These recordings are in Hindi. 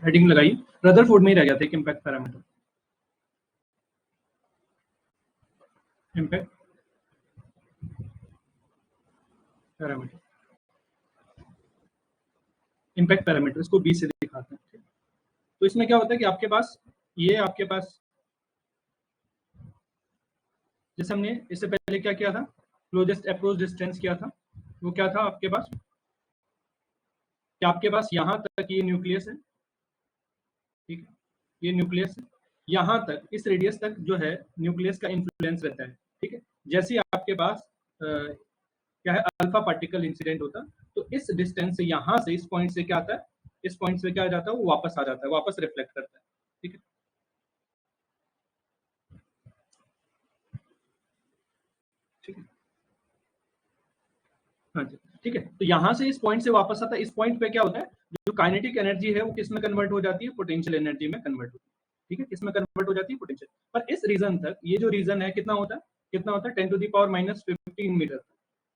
हेडिंग लगाई, रदरफोर्ड में ही रह गया था एक impact parameter. Impact parameter, impact parameter, इसको बी से दिखाते हैं। तो इसमें क्या होता है कि आपके पास ये, आपके पास जैसे हमने इससे पहले क्या किया था, क्लोजेस्ट अप्रोच डिस्टेंस किया था, वो क्या था आपके पास, कि आपके पास यहाँ तक ये न्यूक्लियस है, ठीक है, ये न्यूक्लियस है, यहाँ तक इस रेडियस तक जो है न्यूक्लियस का इन्फ्लुएंस रहता है, ठीक है। जैसे ही आपके पास क्या है अल्फा पार्टिकल इंसिडेंट होता, तो इस डिस्टेंस से यहाँ से इस पॉइंट से क्या आता है, इस पॉइंट से क्या आ जाता है, वो वापस आ जाता है, वापस रिफ्लेक्ट करता है, ठीक है। ठीक है, हाँ जी, ठीक है। तो यहाँ से इस पॉइंट से वापस आता है, इस पॉइंट पे क्या होता है, जो काइनेटिक एनर्जी है वो किस में कन्वर्ट हो जाती है, पोटेंशियल एनर्जी में कन्वर्ट होती है, ठीक है, किस में कन्वर्ट हो जाती है, पोटेंशियल। पर इस रीजन तक, ये जो रीजन है कितना होता है, कितना होता है, 10⁻⁻15 मीटर।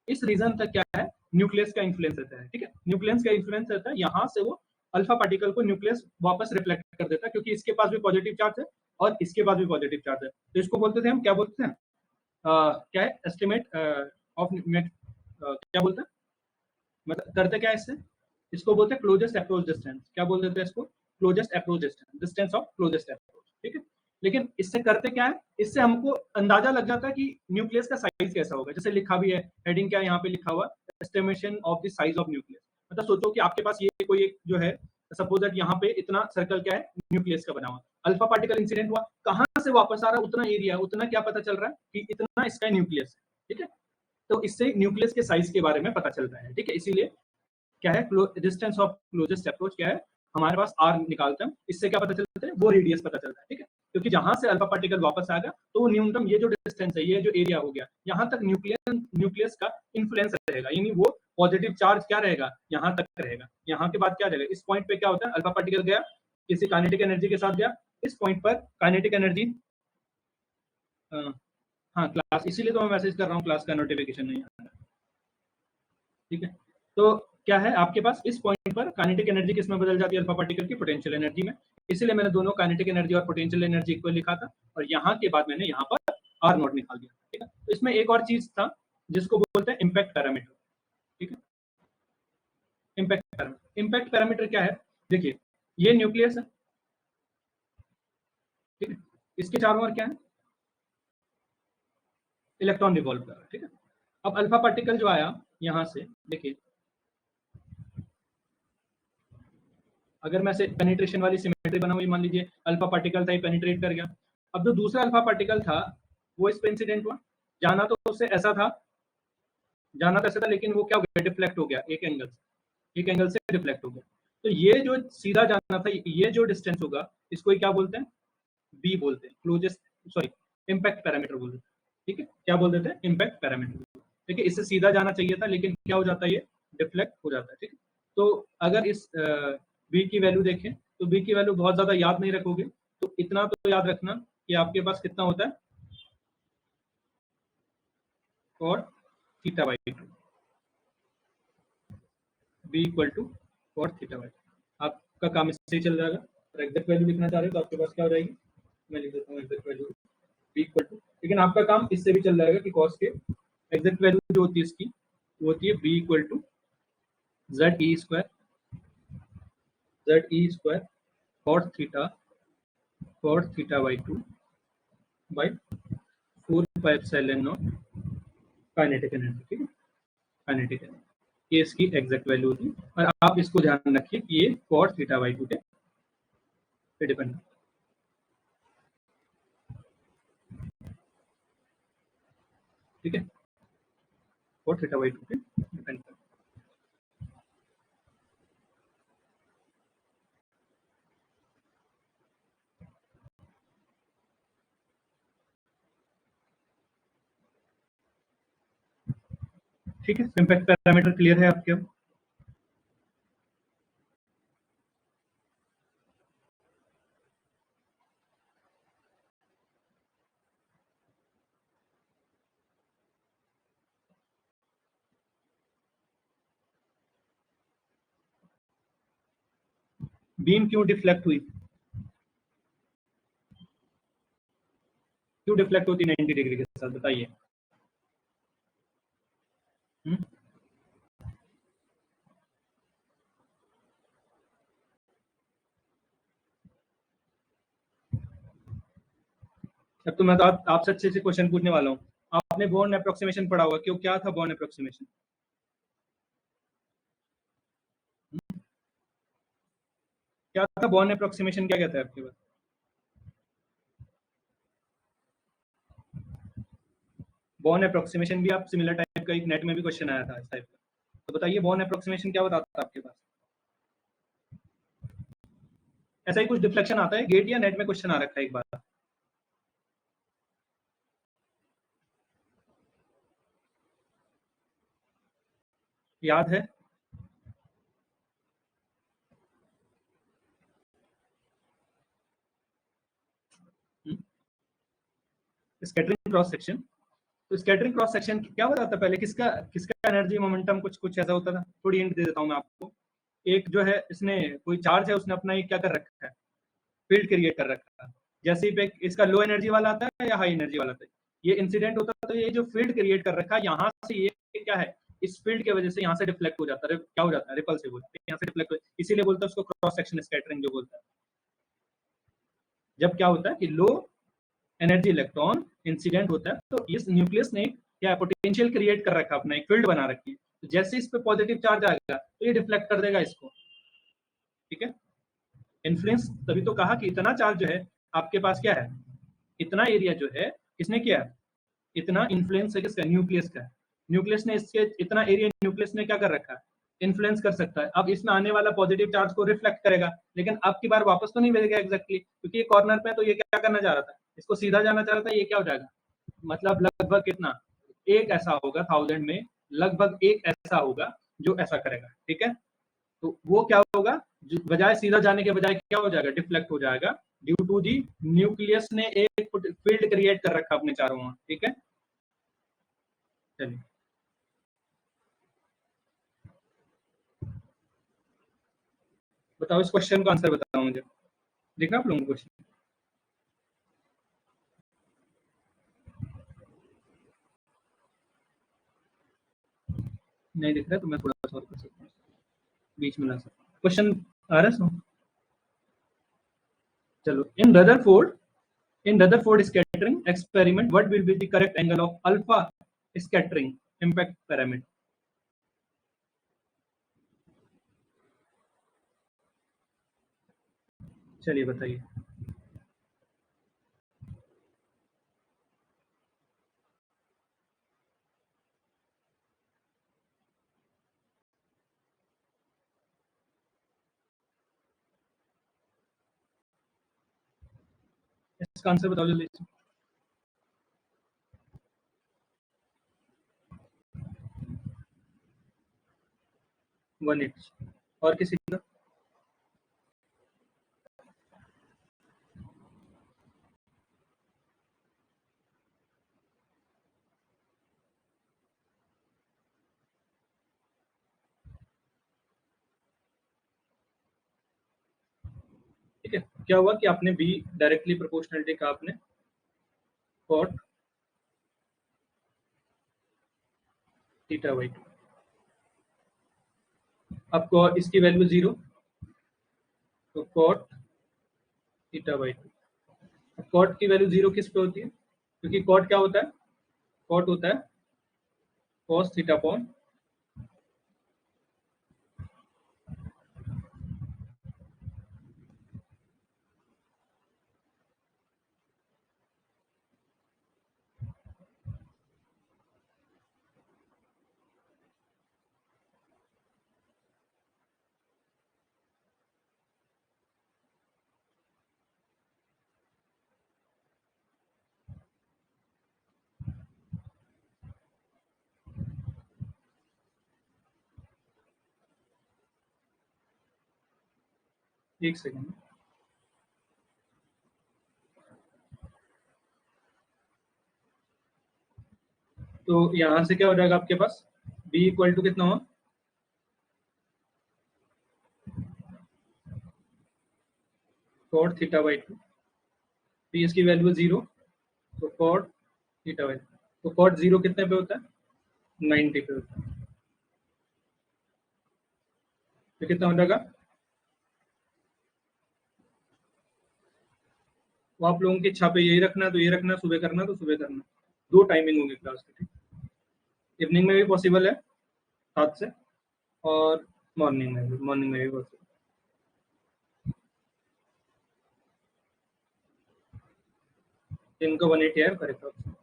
इस रीजन तक क्या है, न्यूक्लियस का इन्फ्लुएंस रहता है, ठीक है, न्यूक्लियस का इन्फ्लुएंस रहता है, यहाँ से वो अल्फा पार्टिकल को न्यूक्लियस वापस रिफ्लेक्ट कर देता है, क्योंकि इसके पास भी पॉजिटिव चार्ज है और इसके पास भी पॉजिटिव चार्ज है। तो इसको बोलते थे हम, क्या बोलते हैं, क्या है, एस्टिमेट ऑफ नेट, क्या बोलते हैं, मतलब करते क्या है इससे, इसको बोलते हैं क्लोजेस्ट अप्रोच डिस्टेंस। क्या बोल देते हैं इसको, closest approach distance, distance of closest approach, ठीक है। लेकिन इससे करते क्या है, इससे हमको अंदाजा लग जाता है कि न्यूक्लियस का साइज कैसा होगा। जैसे लिखा भी है, हेडिंग क्या है यहाँ पे लिखा हुआ, estimation of the size of nucleus. मतलब सोचो कि आपके पास ये कोई एक जो है, सपोज दैट यहाँ पे इतना सर्कल क्या है, न्यूक्लियस का बना हुआ, अल्फा पार्टिकल इंसिडेंट हुआ, कहाँ से वापस आ रहा है, उतना एरिया, उतना क्या पता चल रहा है कि इतना इसका न्यूक्लियस है, ठीक है। तो इससे न्यूक्लियस के साइज के बारे में पता चलता है, ठीक है। इसीलिए क्या है, डिस्टेंस ऑफ क्लोजेस्ट अप्रोच क्या है, हमारे पास आर निकालते हैं, इससे क्या पता चलता है, वो रेडियस पता चलता है, ठीक है। क्योंकि जहां से अल्फा पार्टिकल वापस आएगा, तो वो न्यूनतम ये जो डिस्टेंस है, ये जो एरिया हो गया, यहाँ तक न्यूक्लियस का इन्फ्लुएंस रहेगा, यानी वो पॉजिटिव चार्ज क्या रहेगा, यहाँ तक रहेगा। यहाँ के बाद क्या रहेगा, इस पॉइंट पे क्या होता है, अल्फा पार्टिकल गया, किसी काइनेटिक एनर्जी के साथ गया, इस पॉइंट पर काइनेटिक एनर्जी, हाँ क्लास, इसीलिए तो मैं मैसेज कर रहा हूँ, क्लास का नोटिफिकेशन नहीं आ रहा, ठीक है। तो क्या है, आपके पास इस पॉइंट पर काइनेटिक एनर्जी किस में बदल जाती है, अल्फा पार्टिकल की पोटेंशियल एनर्जी में। इसीलिए मैंने दोनों काइनेटिक एनर्जी और पोटेंशियल एनर्जी इक्वल लिखा था, और यहाँ के बाद मैंने यहाँ पर आर नॉट निकाल दिया, ठीक है। तो इसमें एक और चीज था जिसको बोलते हैं इम्पैक्ट पैरामीटर, ठीक है। इम्पैक्ट पैरामीटर क्या है, देखिए ये न्यूक्लियस है, ठीक है, इसके चारों ओर क्या है, इलेक्ट्रॉन रिवॉल्व कर रहा है, ठीक है। अब अल्फा पार्टिकल जो आया यहाँ से, देखिए अगर मैं से पेनिट्रेशन वाली सिमेट्री बना हुई, मान लीजिए अल्फा पार्टिकल था, ये पेनिट्रेट कर गया। अब जो दूसरा अल्फा पार्टिकल था, वो इस पे इंसिडेंट हुआ, जाना तो उससे ऐसा था, जाना तो ऐसा था, लेकिन वो क्या हो गया, डिफ्लेक्ट हो गया, एक एंगल से डिफ्लेक्ट हो गया। तो ये जो सीधा जाना था, ये जो डिस्टेंस होगा, इसको ही क्या बोलते हैं, बी बोलते हैं, क्लोजेस्ट, सॉरी, इम्पैक्ट पैरामीटर बोलते हैं, ठीक है। क्या बोल देते हैं, इम्पैक्ट पैरामीटर, ठीक है। इससे सीधा जाना चाहिए था, लेकिन क्या हो जाता है, ये डिफ्लेक्ट हो जाता है, ठीक है। तो अगर इस बी की वैल्यू देखें, तो बी की वैल्यू बहुत ज्यादा याद नहीं रखोगे, तो इतना तो याद रखना कि आपके पास कितना होता है, और theta by two, B equal to और थीटा बाई, आपका काम इससे ही चल जाएगा। और एग्जैक्ट वैल्यू लिखना चाह रहे हो तो आपके पास क्या हो जाएगी, मैं लिख देता हूँ exact value, B equal to, लेकिन आपका काम इससे भी चल जाएगा कि कॉस के एग्जैक्ट वैल्यू जो होती है इसकी, वो होती है B equal to Z E square cot theta by two by 4 pi epsilon naught kinetic energy, ठीक है, काइनेटिक एनर्जी, ये इसकी एग्जैक्ट वैल्यू होती है। और आप इसको ध्यान रखिए कि ये कॉट थीटा बाई टू पे डिपेंड, ठीक है, कॉट थीटा बाई टू पे डिपेंड करता है। ठीक है, इम्पैक्ट पैरामीटर क्लियर है आपके, बीम क्यों डिफ्लेक्ट हुई, क्यों डिफ्लेक्ट होती 90 डिग्री के साथ, बताइए। हम्म? अब तो मैं तो आपसे अच्छे से क्वेश्चन पूछने वाला हूँ। आपने बॉर्न अप्रोक्सीमेशन पढ़ा हुआ, क्यों, क्या था बॉर्न अप्रोक्सीमेशन? क्या था बॉर्न अप्रोक्सीमेशन, क्या कहता है आपके पास? बॉर्न अप्रोक्सीमेशन भी आप सिमिलर टाइप का एक नेट में भी क्वेश्चन आया था इस टाइप का, तो बताइए बॉर्न अप्रोक्सीमेशन क्या बताता है आपके पास? ऐसा ही कुछ डिफ्लेक्शन आता है गेट या नेट में, क्वेश्चन आ रखा है एक बार, याद है? स्कैटरिंग क्रॉस सेक्शन, तो स्कैटरिंग क्रॉस सेक्शन क्या बताता है पहले, किसका किसका एनर्जी मोमेंटम कुछ कुछ ऐसा होता था, थोड़ी हिंट दे देता हूँ मैं आपको। एक जो है इसने कोई चार्ज है, उसने अपना ये क्या कर रखा है, फील्ड क्रिएट कर रखा है। जैसे ही पे इसका लो एनर्जी वाला आता है या हाई एनर्जी वाला आता है, ये इंसिडेंट होता है, तो ये जो फील्ड क्रिएट कर रखा है यहाँ से, ये क्या है, इस फील्ड की वजह से यहाँ से डिफ्लेक्ट हो जाता है, क्या हो जाता है, रिपल से बोलते हैं, यहाँ से डिफ्लेक्ट हो, इसीलिए बोलते हैं उसको क्रॉस सेक्शन स्कैटरिंग जो बोलता है। जब क्या होता है कि लो एनर्जी इलेक्ट्रॉन इंसिडेंट होता है, तो इस न्यूक्लियस ने क्या पोटेंशियल क्रिएट कर रखा है, अपना एक फील्ड बना रखी है, तो जैसे इस पे पॉजिटिव चार्ज आएगा तो ये डिफ्लेक्ट कर देगा इसको, ठीक है। इन्फ्लुएंस, तभी तो कहा कि इतना चार्ज जो है आपके पास क्या है, इतना एरिया जो है किसने किया है, इतना इन्फ्लुएंस है किसका, न्यूक्लियस का। न्यूक्लियस ने इसके इतना एरिया न्यूक्लियस ने क्या कर रखा है, इन्फ्लुएंस कर सकता है। अब इसमें आने वाला पॉजिटिव चार्ज को रिफ्लेक्ट करेगा, लेकिन अब की बार वापस तो नहीं मिलेगा एग्जैक्टली, क्योंकि ये कॉर्नर पे है, तो ये क्या करना चाह रहा था, इसको सीधा जाना चाह रहा था, ये क्या हो जाएगा, मतलब लगभग कितना, एक ऐसा होगा 1000 में, लगभग एक ऐसा होगा जो ऐसा करेगा, ठीक है। तो वो क्या होगा, बजाय सीधा जाने के बजाय क्या हो जाएगा, डिफ्लेक्ट हो जाएगा, ड्यू टू दी न्यूक्लियस ने एक फील्ड क्रिएट कर रखा अपने चारों ओर, ठीक है। चलिए, बताओ इस क्वेश्चन का आंसर बताओ मुझे, देखा आप लोगों को क्वेश्चन? नहीं दिख रहा तो मैं थोड़ा सा और कर सकता हूँ, बीच में ला सकता हूँ क्वेश्चन, आ रहा है? चलो, in Rutherford scattering experiment, what will be the correct angle of alpha scattering impact pyramid? चलिए बताइए। इसका आंसर बताओ जल्दी से। 180, और किसी का? ठीक है, क्या हुआ कि आपने बी डायरेक्टली प्रोपोर्शनलिटी का आपने कॉट थीटा बाई 2, आपको इसकी वैल्यू 0, तो कॉट थीटा बाई 2, कॉट की वैल्यू 0 किस पे होती है, क्योंकि कॉट क्या होता है, कॉट होता है कॉस थीटा अपॉन, एक सेकेंड, तो यहाँ से क्या हो जाएगा आपके पास, बी इक्वल टू कितना हुआ, कॉट थीटा बाई 2, तो इसकी वैल्यू है 0, तो कॉट थीटा बाई, तो कॉट 0 कितने पे होता है 90 पे होता है, तो कितना हो जाएगा। वो आप लोगों की इच्छा पे यही रखना है तो ये रखना, सुबह करना तो सुबह करना, 2 टाइमिंग होंगे क्लास की, ठीक। इवनिंग में भी पॉसिबल है 7 से, और मॉर्निंग में भी पॉसिबल। दिन को 180 है करेक्ट ऑप्शन।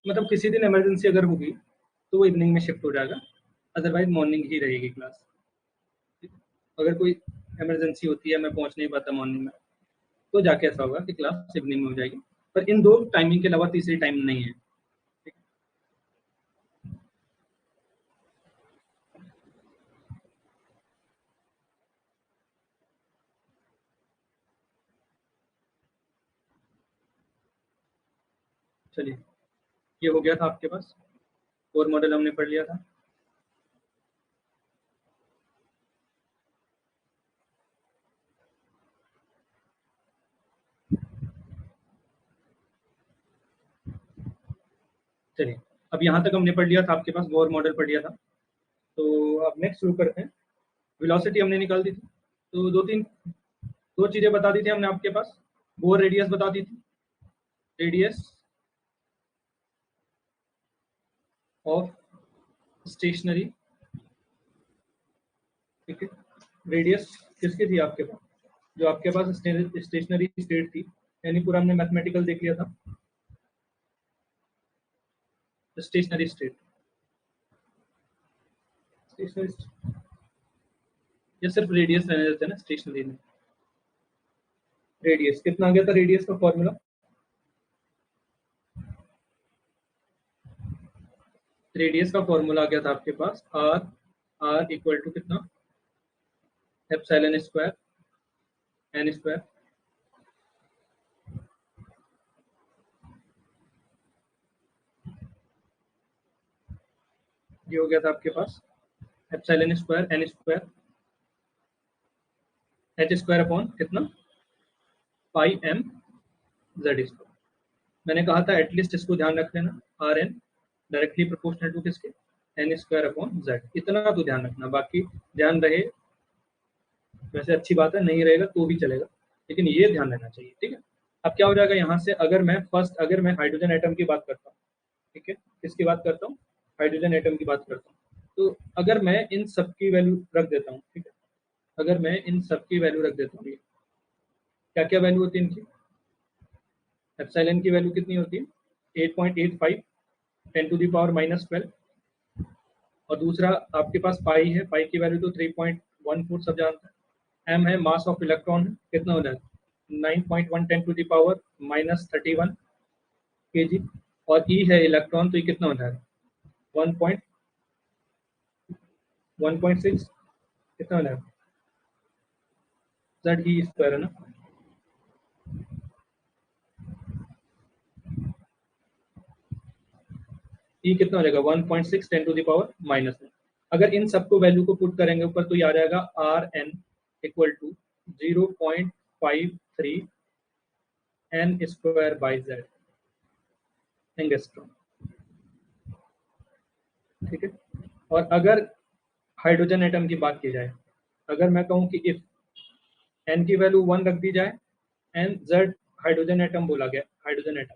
मतलब किसी दिन इमरजेंसी अगर होगी तो वो इवनिंग में शिफ्ट हो जाएगा, अदरवाइज मॉर्निंग ही रहेगी क्लास। अगर कोई इमरजेंसी होती है, मैं पहुंच नहीं पाता मॉर्निंग में, तो जाके ऐसा होगा कि क्लास इवनिंग में हो जाएगी, पर इन 2 टाइमिंग के अलावा तीसरी टाइम नहीं है, ठीक? चलिए, ये हो गया था आपके पास, कोर मॉडल हमने पढ़ लिया था। चलिए, अब यहाँ तक हमने पढ़ लिया था, आपके पास बोर मॉडल पढ़ लिया था, तो अब नेक्स्ट शुरू करते हैं। वेलोसिटी हमने निकाल दी थी, तो दो चीजें बता दी थी हमने आपके पास, बोर रेडियस बता दी थी, रेडियस ऑफ स्टेशनरी, ठीक है। रेडियस किसकी थी आपके पास, जो आपके पास स्टेशनरी स्टेट थी, यानी पूरा हमने मैथमेटिकल देख लिया था, स्टेशनरी स्टेट, स्टेशनरी, या सिर्फ रेडियस रहने देते हैं ना स्टेशनरी में। रेडियस कितना आ गया था, रेडियस का फॉर्मूला, रेडियस का फॉर्मूला आ गया था आपके पास, आर, आर इक्वल टू कितना, एप्सिलॉन स्क्वायर एन स्क्वायर, ये हो गया था आपके पास epsilon square N square, H square upon कितना, पाई एम जेड स्क्वायर। मैंने कहा था एटलीस्ट इसको ध्यान रख लेना, R N directly proportional to किसके, एन स्क्वायर अपॉन जेड, इतना तो ध्यान रखना, बाकी ध्यान रहे वैसे अच्छी बात है, नहीं रहेगा तो भी चलेगा, लेकिन ये ध्यान रहना चाहिए, ठीक है। अब क्या हो जाएगा यहाँ से, अगर मैं हाइड्रोजन एटम की बात करता हूँ, ठीक है, किसकी बात करता हूँ, हाइड्रोजन एटम की बात करता हूँ, तो अगर मैं इन सब की वैल्यू रख देता हूँ, ठीक है, अगर मैं इन सब की वैल्यू रख देता हूँ, क्या क्या वैल्यू होती है इनकी, एप्सिलॉन की वैल्यू कितनी होती है 8.85 10⁻⁻12, और दूसरा आपके पास पाई है, पाई की वैल्यू तो 3.14 सब जानते हैं, एम है मास ऑफ इलेक्ट्रॉन है, कितना हो जाएगा 9.1 10⁻−31 kg, और ई है इलेक्ट्रॉन, तो ये कितना हो जाएगा 1.6, कितना हो जाएगा, जेड ई स्क्वायर है ना, ई कितना हो जाएगा 1.6 10⁻−9। अगर इन सबको वैल्यू को पुट करेंगे ऊपर, तो ये आ जाएगा R N equal to 0.53 N square by Z angstrom, ठीक है। और अगर हाइड्रोजन एटम की बात की जाए, अगर मैं कहूँ कि इफ एन की वैल्यू 1 रख दी जाए, एन जेड हाइड्रोजन एटम बोला गया, हाइड्रोजन एटम,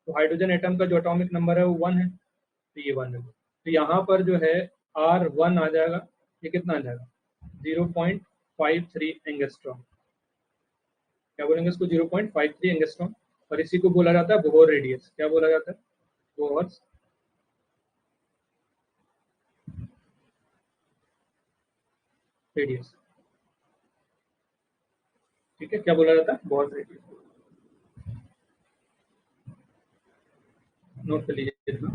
तो हाइड्रोजन एटम का जो एटॉमिक नंबर है वो 1 है, तो ये 1 है, तो यहाँ पर जो है आर 1 आ जाएगा, ये कितना आ जाएगा 0.53 एंगस्ट्रॉम, क्या बोलेंगे इसको 0.53 एंगस्ट्रॉम, और इसी को बोला जाता है बोहर रेडियस, क्या बोला जाता है बोहर रेडियस, ठीक है, क्या बोला जाता है बोहर रेडियस, नोट कर लीजिए इतना।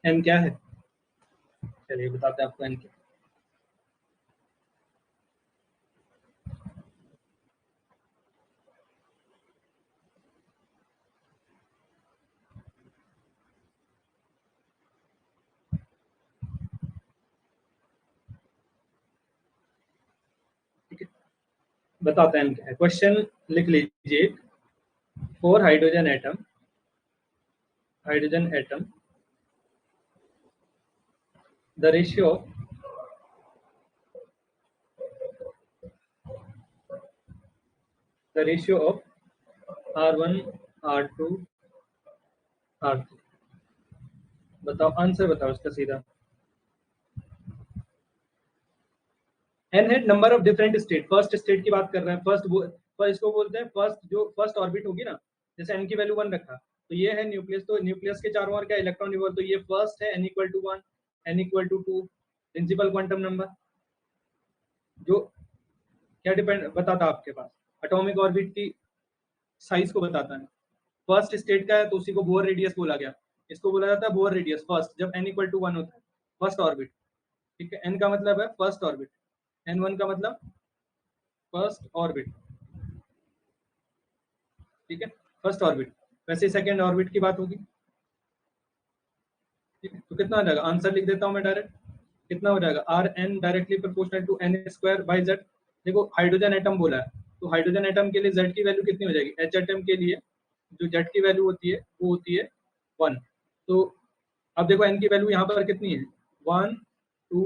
एन क्या है? चलिए बताते हैं आपको एन क्या। ठीक है, बताते हैं एन क्या है। क्वेश्चन लिख लीजिए। Four hydrogen atom, the ratio of R1 R2 R3। बताओ आंसर, बताओ इसका सीधा। एन है number of different state, first state की बात कर रहे हैं। फर्स्ट इसको बोलते हैं फर्स्ट, जो फर्स्ट ऑर्बिट होगी ना, जैसे एन की वैल्यू 1 रखा, तो ये है न्यूक्लियस, तो न्यूक्लियस के चारों ओर क्या इलेक्ट्रॉन रिवॉल्व, तो ये फर्स्ट है, n = 1, n = 2, principal quantum number. जो क्या डिपेंड बताता आपके पास, एटॉमिक ऑर्बिट की साइज को बताता है। फर्स्ट स्टेट का है तो उसी को बोर रेडियस बोला गया, इसको बोला जाता है बोर रेडियस फर्स्ट, जब n = 1 होता है, फर्स्ट ऑर्बिट। ठीक है, एन का मतलब है फर्स्ट ऑर्बिट, n1 का मतलब फर्स्ट ऑर्बिट। ठीक है, फर्स्ट ऑर्बिट। वैसे सेकंड ऑर्बिट की बात होगी। ठीक है, तो कितना हो जाएगा, आंसर लिख देता हूँ मैं डायरेक्ट। कितना हो जाएगा, R N directly proportional to n² / z। देखो हाइड्रोजन एटम बोला है, तो हाइड्रोजन एटम के लिए z की वैल्यू कितनी हो जाएगी, एच एटम के लिए जो z की वैल्यू होती है वो होती है 1। तो अब देखो n की वैल्यू यहाँ पर कितनी है, 1 2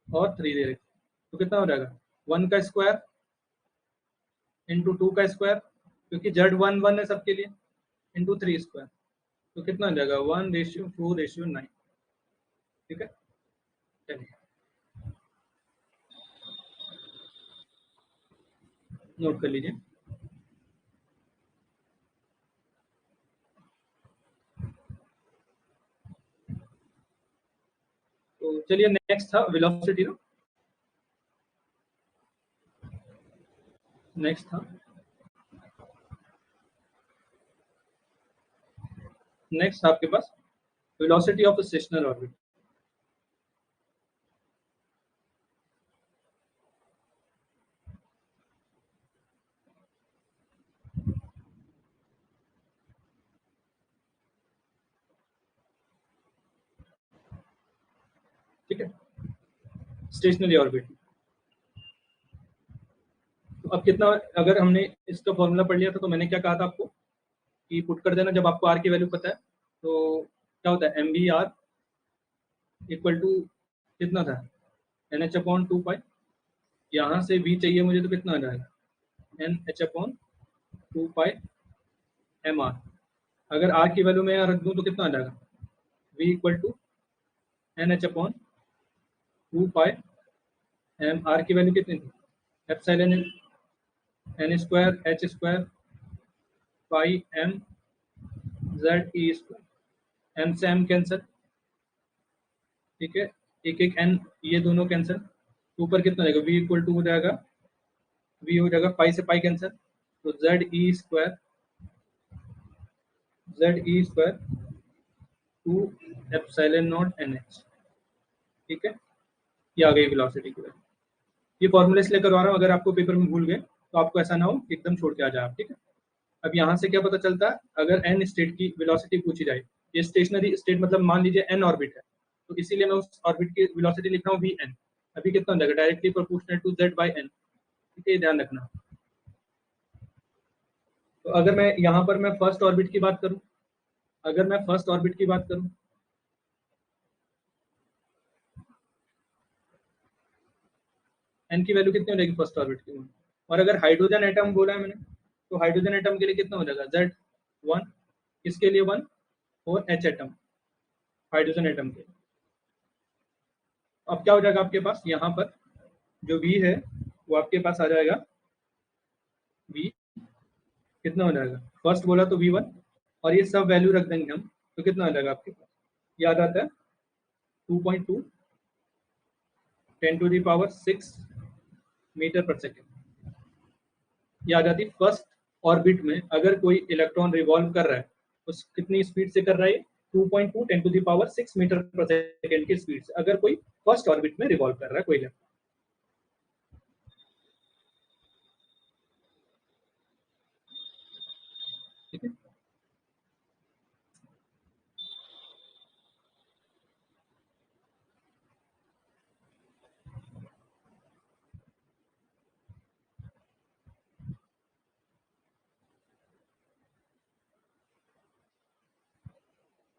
और 3 दे रखी, तो कितना हो जाएगा, 1 का स्क्वायर इंटू 2 का स्क्वायर, क्योंकि जेड 1 1 है सबके लिए, इंटू 3 स्क्वायर, तो कितना हो जाएगा, 1:4:9। ठीक है, चलिए नोट कर लीजिए। तो चलिए नेक्स्ट था वेलोसिटी ना, नेक्स्ट था, नेक्स्ट था आपके पास वेलोसिटी ऑफ स्टेशनरी ऑर्बिट। ठीक है, स्टेशनरी ऑर्बिट। तो अब कितना, अगर हमने इसका फॉर्मूला पढ़ लिया था, तो मैंने क्या कहा था आपको कि पुट कर देना, जब आपको आर की वैल्यू पता है तो क्या होता है, mv_r इक्वल टू कितना था, NH/2 पाई। यहाँ से v चाहिए मुझे, तो कितना आ जाएगा, NH/2 पाई mr। अगर r की वैल्यू मैं यहाँ रख दूँ तो कितना आ जाएगा, v = NH/2 पाई m। r की वैल्यू कितनी थी, एप्सिलॉन n² h² पाई m z e²। m से m कैंसिल, ठीक है, एक एक n, ये दोनों कैंसिल, ऊपर कितना हो जाएगा, v = हो जाएगा, v हो जाएगा पाई से पाई कैंसिल, तो z e² 2 epsilon not nh। ठीक है, ये आ गई वेलोसिटी की वैल्यू। ये फॉर्मूला इसलिए करवा रहा हूँ, अगर आपको पेपर में भूल गए तो आपको ऐसा ना हो कि एकदम छोड़ के आ जाए आप। ठीक है, अब यहाँ से क्या पता चलता है, अगर n स्टेट की वेलोसिटी पूछी जाए, ये स्टेशनरी स्टेट मतलब मान लीजिए n ऑर्बिट है, तो इसीलिए मैं उस ऑर्बिट की वेलोसिटी लिख रहा हूँ vn। अभी कितना हो जाएगा, डायरेक्टली प्रोपोर्शनल टू z/n। ठीक है, ये ध्यान रखना। तो अगर मैं यहाँ पर मैं फर्स्ट ऑर्बिट की बात करूँ, अगर मैं फर्स्ट ऑर्बिट की बात करूँ, n की वैल्यू कितनी हो जाएगी फर्स्ट ऑर्बिट की। और अगर हाइड्रोजन एटम बोला है मैंने, तो हाइड्रोजन एटम के लिए कितना हो जाएगा, Z1, किसके लिए 1, और H एटम, हाइड्रोजन एटम के। अब क्या हो जाएगा आपके पास, यहाँ पर जो V है वो आपके पास आ जाएगा, V कितना हो जाएगा, फर्स्ट बोला तो V1, और ये सब वैल्यू रख देंगे हम, तो कितना हो जाएगा आपके पास, याद आता है 2.2 10⁶ मीटर पर सेकेंड। ये आ जाती फर्स्ट ऑर्बिट में। अगर कोई इलेक्ट्रॉन रिवॉल्व कर रहा है, तो कितनी स्पीड से कर रहा है, 2.2 10⁶ मीटर पर सेकेंड की स्पीड से, अगर कोई फर्स्ट ऑर्बिट में रिवॉल्व कर रहा है कोई इलेक्ट्रॉन। ठीक है,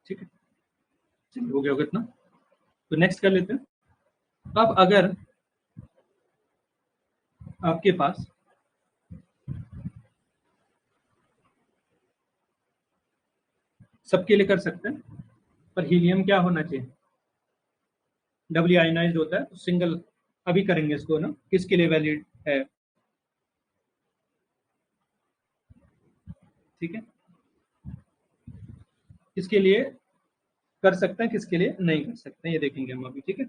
ठीक है, चलिए हो गया होगा इतना। तो नेक्स्ट कर लेते हैं। अब अगर आपके पास सबके लिए कर सकते हैं, पर हीलियम क्या होना चाहिए, डबली आयनाइज्ड होता है, सिंगल। अभी करेंगे इसको ना, किसके लिए वैलिड है। ठीक है, किसके लिए कर सकते हैं, किसके लिए नहीं कर सकते हैं, ये देखेंगे हम अभी। ठीक है,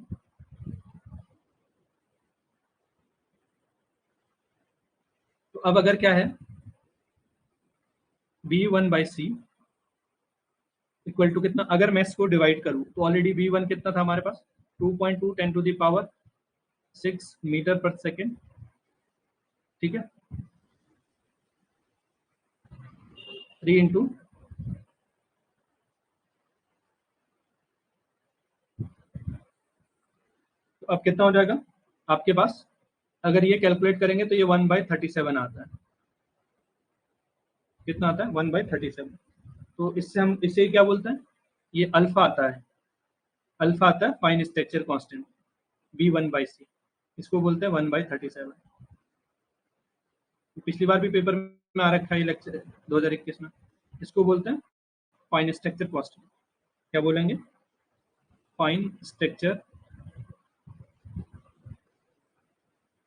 तो अब अगर क्या है, V1/C इक्वल टू कितना, अगर मैं इसको डिवाइड करूं तो ऑलरेडी V1 कितना था हमारे पास, 2.2 10⁶ मीटर पर सेकेंड। ठीक है, 3 इंटू तो अब कितना हो जाएगा आपके पास, अगर ये कैलकुलेट करेंगे तो ये 1/37 आता है। कितना आता है, 1/37। तो इससे हम इसे क्या बोलते हैं, ये अल्फा आता है, अल्फा आता है फाइन स्ट्रक्चर कांस्टेंट, V1/C, इसको बोलते हैं 1/37। पिछली बार भी पेपर में आ रखा है ये लेक्चर 2021 में, इसको बोलते हैं फाइन स्ट्रक्चर कांस्टेंट। क्या बोलेंगे, fine structure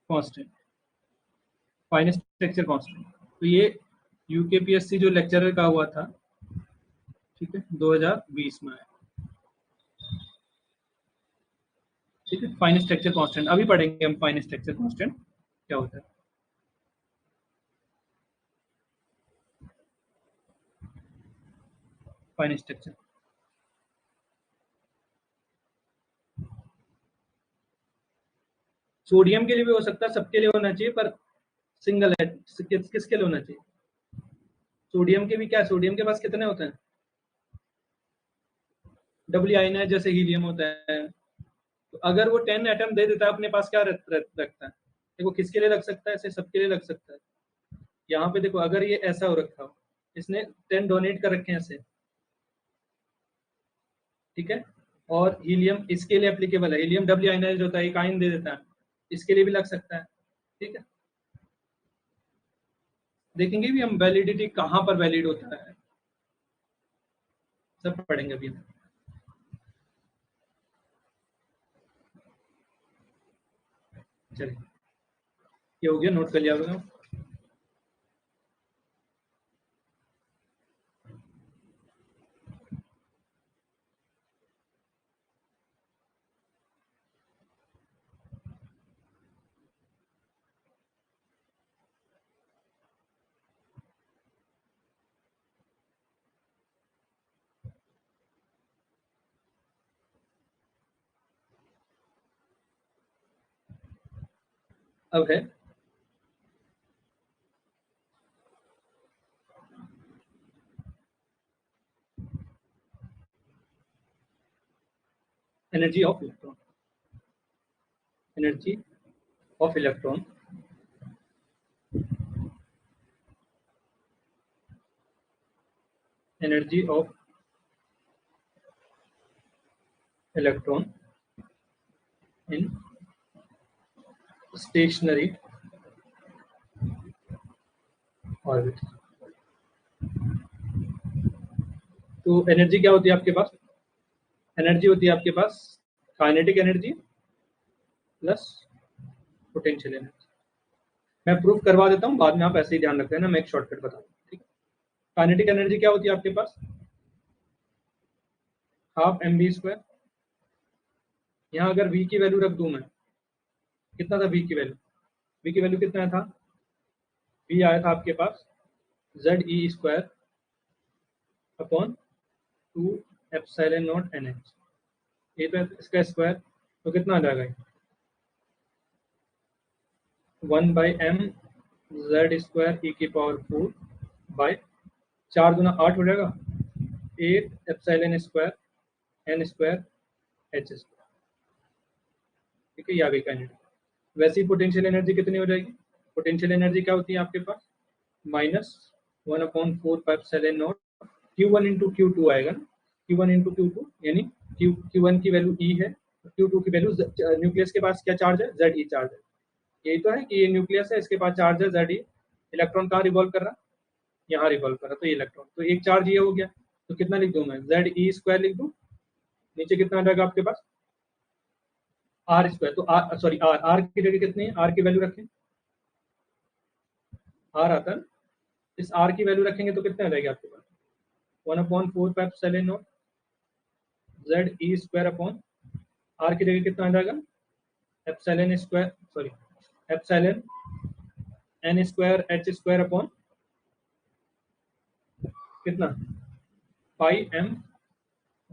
constant, fine structure constant. तो ये यूकेपीएससी जो लेक्चरर का हुआ था, ठीक है, 2020 में आया। ठीक है, फाइन स्ट्रक्चर कांस्टेंट अभी पढ़ेंगे हम, फाइन स्ट्रक्चर कांस्टेंट क्या होता है। फाइन स्ट्रक्चर, सोडियम के लिए भी हो सकता है, सबके लिए होना चाहिए, पर सिंगल है, किसके लिए होना चाहिए, सोडियम के भी क्या, सोडियम के पास कितने होते हैं, डब्ल्यू आयन है जैसे हीलियम होता है। तो अगर वो 10 एटम दे देता है अपने पास, क्या रखता है, देखो किसके लिए रख सकता है, ऐसे सबके लिए रख सकता है। यहाँ पे देखो, अगर ये ऐसा हो रखा हो, इसने 10 डोनेट कर रखे हैं ऐसे। ठीक है, और हीलियम इसके लिए एप्लीकेबल है, हीलियम डब्ल्यू आयनाइज्ड होता है, एक आयन दे देता है, इसके लिए भी लग सकता है। ठीक है, देखेंगे भी हम वैलिडिटी कहाँ पर वैलिड होता है, सब पढ़ेंगे अभी हम। चलिए, ये हो गया, नोट कर लिया होगा। अब है energy of electron, energy of electron, energy of electron in stationary orbit. तो एनर्जी क्या होती है आपके पास, एनर्जी होती है आपके पास kinetic energy plus potential energy. मैं प्रूफ करवा देता हूँ, बाद में आप ऐसे ही ध्यान रख लेना, मैं एक शॉर्टकट बताऊँ। ठीक है, काइनेटिक एनर्जी क्या होती है आपके पास, हाफ mv²। यहाँ अगर v की वैल्यू रख दूं मैं, कितना था v की वैल्यू, v की वैल्यू कितना था, v आया था आपके पास ZE² upon 2 epsilon not an H, ये तो इसका स्क्वायर, तो कितना आ जाएगा 1/m z स्क्वायर ई की पावर 4 बाय 4 दूना 8 हो जाएगा, 8 epsilon square N square H square. ठीक है, ये आ गई काइनेटिक। वैसे ही पोटेंशियल एनर्जी कितनी हो जाएगी, पोटेंशियल एनर्जी क्या होती है आपके पास, -1/4 pi epsilon not Q1 into Q2 आएगा ना, Q1 इंटू Q2 यानी Q1 की वैल्यू E है, Q2 की वैल्यू, न्यूक्लियस के पास क्या चार्ज है, Ze चार्ज है। यही तो है कि ये न्यूक्लियस है, इसके पास चार्ज है Ze, इलेक्ट्रॉन कहाँ रिवॉल्व कर रहा है, यहाँ रिवॉल्व कर रहा है, तो ये इलेक्ट्रॉन, तो एक चार्ज ये हो गया, तो कितना लिख दूं मैं, Ze स्क्वायर लिख दूं, नीचे कितना आ जाएगा आपके पास आर स्क्वायर, तो आर सॉरी आर, आर की जगह कितनी है, आर की वैल्यू रखें, आर आता है, इस आर की वैल्यू रखेंगे तो कितने आ जाएगी आपके पास 1/4 pi epsilon naught Ze square upon R की जगह कितना आ जाएगा epsilon square, sorry epsilon N square H square upon कितना pi M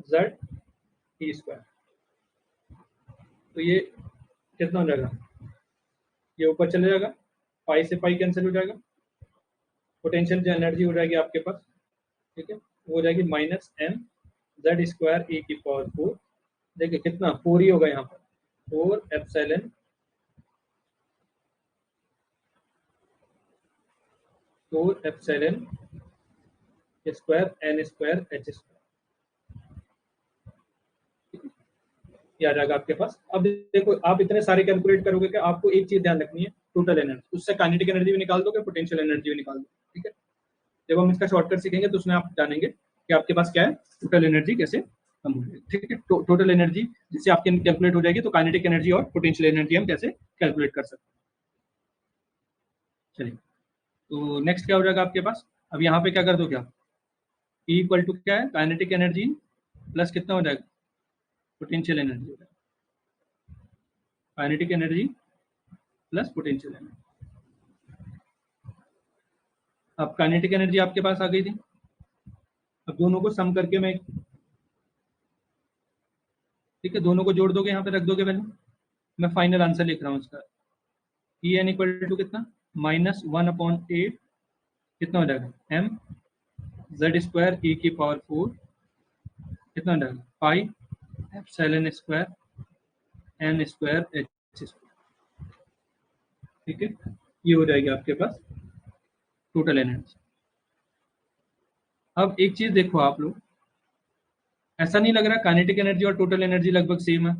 Z E square, तो ये कितना हो जाएगा, ये ऊपर चले जाएगा, पाई से पाई कैंसिल हो जाएगा, पोटेंशियल जो एनर्जी हो जाएगी आपके पास, ठीक है, वो हो जाएगी -m जेड स्क्वायर ई की पावर 4, देखिए कितना 4 ही होगा यहाँ पर, 4 epsilon 4 epsilon square N square H square, ये आ जाएगा आपके पास। अब देखो आप इतने सारे कैलकुलेट करोगे कि आपको एक चीज ध्यान रखनी है, टोटल एनर्जी, उससे काइनेटिक एनर्जी भी निकाल दोगे, पोटेंशियल एनर्जी भी निकाल दोगे। ठीक है, जब हम इसका शॉर्टकट सीखेंगे तो उसमें आप जानेंगे कि आपके पास क्या है, टोटल एनर्जी कैसे कम हो जाएगी। ठीक है, टोटल एनर्जी जिससे आपकी कैलकुलेट हो जाएगी, तो काइनेटिक एनर्जी और पोटेंशियल एनर्जी हम कैसे कैलकुलेट कर सकते हैं। चलिए, तो नेक्स्ट क्या हो जाएगा आपके पास, अब यहाँ पे क्या कर दोगे आप, E इक्वल टू क्या है, काइनेटिक एनर्जी प्लस कितना हो जाएगा, पोटेंशियल एनर्जी हो जाएगा, kinetic energy plus potential energy. अब काइनेटिक एनर्जी आपके पास आ गई थी, अब दोनों को सम करके मैं, ठीक है, दोनों को जोड़ दोगे, यहाँ पे रख दोगे वैल्यू, मैं फाइनल आंसर लिख रहा हूँ इसका, ई एन इक्वल टू कितना -1/8 कितना हो जाएगा एम जेड स्क्वायर ई की पावर 4 कितना हो जाएगा pi epsilon square N square H square. ठीक है, ये हो जाएगी आपके पास टोटल एनर्जी। अब एक चीज देखो आप लोग, ऐसा नहीं लग रहा काइनेटिक एनर्जी और टोटल एनर्जी लगभग सेम है,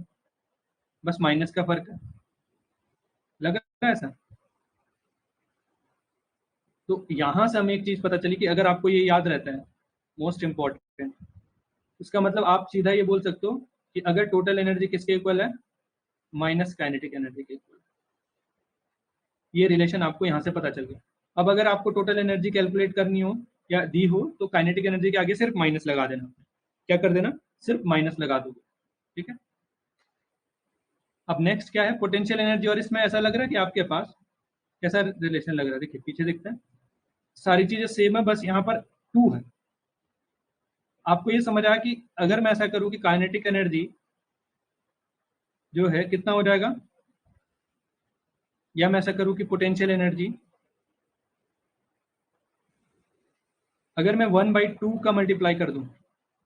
बस माइनस का फर्क है, लग रहा है ऐसा। तो यहां से हमें एक चीज पता चली कि अगर आपको ये याद रहता है, मोस्ट इंपॉर्टेंट, इसका मतलब आप सीधा ये बोल सकते हो कि अगर टोटल एनर्जी किसके इक्वल है, माइनस काइनेटिक एनर्जी के इक्वल, ये रिलेशन आपको यहाँ से पता चल गया। अब अगर आपको टोटल एनर्जी कैलकुलेट करनी हो या दी हो, तो काइनेटिक एनर्जी के आगे सिर्फ माइनस लगा देना, क्या कर देना, सिर्फ माइनस लगा दोगे। ठीक है, अब नेक्स्ट क्या है, पोटेंशियल एनर्जी, और इसमें ऐसा लग रहा है कि आपके पास कैसा रिलेशन लग रहा है, देखिए पीछे देखते हैं, सारी चीजें सेम है, बस यहाँ पर 2 है। आपको ये समझ आया कि अगर मैं ऐसा करूं कि काइनेटिक एनर्जी जो है कितना हो जाएगा, या मैं ऐसा करूं कि पोटेंशियल एनर्जी, अगर मैं 1/2 का मल्टीप्लाई कर दूं,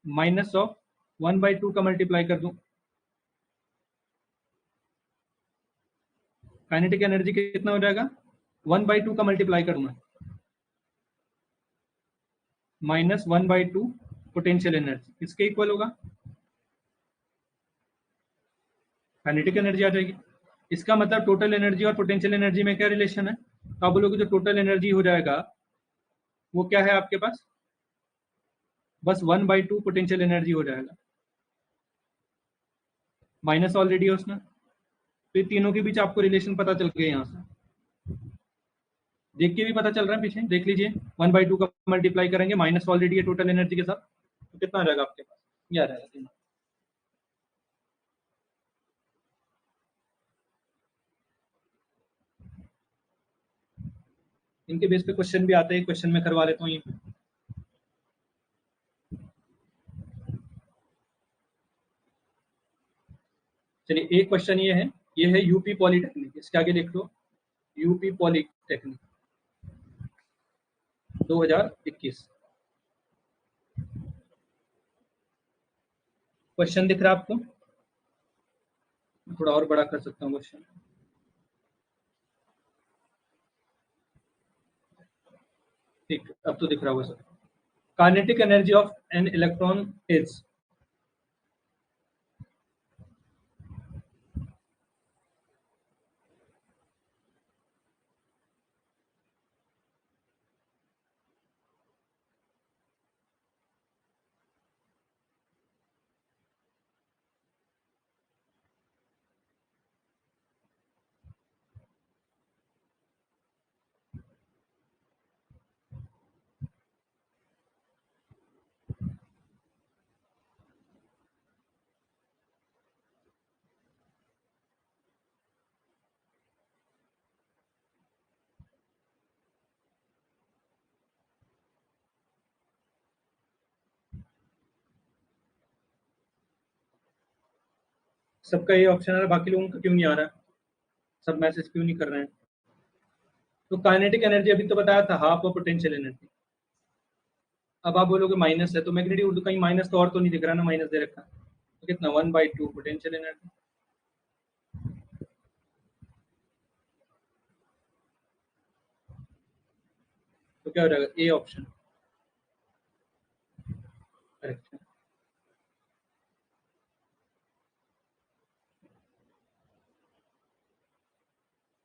माइनस ऑफ 1/2 का मल्टीप्लाई कर दूं, काइनेटिक एनर्जी कितना हो जाएगा, 1/2 का मल्टीप्लाई करूंगा -1/2 पोटेंशियल एनर्जी, किसके इक्वल होगा, काइनेटिक एनर्जी आ जाएगी। इसका मतलब टोटल एनर्जी और पोटेंशियल एनर्जी में क्या रिलेशन है, तो आप बोलोगे जो टोटल एनर्जी हो जाएगा वो क्या है आपके पास, बस 1/2 पोटेंशियल एनर्जी हो जाएगा, माइनस ऑलरेडी है उसमें, तो ये तीनों के बीच आपको रिलेशन पता चल गया, यहाँ से देख के भी पता चल रहा है, पीछे देख लीजिए, 1/2 का मल्टीप्लाई करेंगे, माइनस ऑलरेडी है टोटल एनर्जी के साथ, तो कितना आ जाएगा आपके पास, ये आ जाएगा तीनों। इनके बेस पे क्वेश्चन भी आते हैं, क्वेश्चन में करवा लेता हूँ ये। चलिए एक क्वेश्चन ये है यूपी पॉलिटेक्निक, इसके आगे लिख लो यूपी पॉलिटेक्निक 2021। क्वेश्चन दिख रहा है आपको? थोड़ा और बड़ा कर सकता हूँ क्वेश्चन। ठीक, अब तो दिख रहा होगा sir. Kinetic energy of an electron is. सबका ये ऑप्शन आ रहा है, बाकी लोगों का क्यों नहीं आ रहा है? सब मैसेज क्यों नहीं कर रहे हैं? तो काइनेटिक एनर्जी अभी तो बताया था हाफ ऑफ पोटेंशियल एनर्जी। अब आप बोलोगे माइनस है, तो मैग्नेटिक उर्दू कहीं माइनस तो और तो नहीं दिख रहा ना, माइनस दे रखा है। तो कितना 1/2 पोटेंशियल एनर्जी। तो क्या हो जाएगा? ए ऑप्शन करेक्ट है।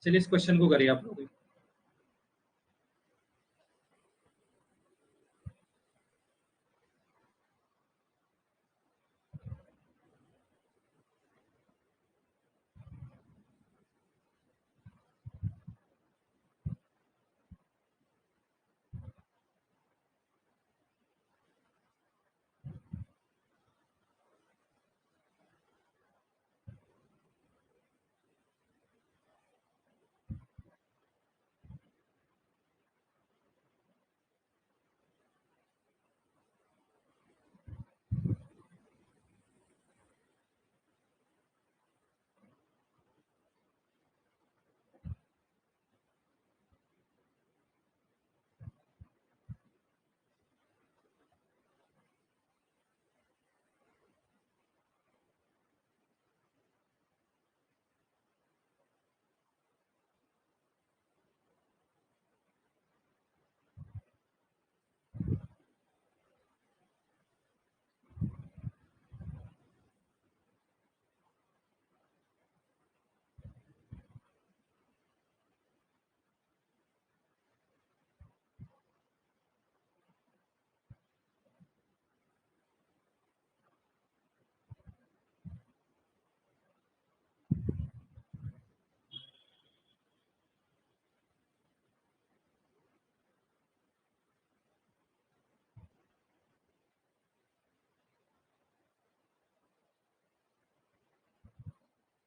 चलिए इस क्वेश्चन को करिए आप लोग।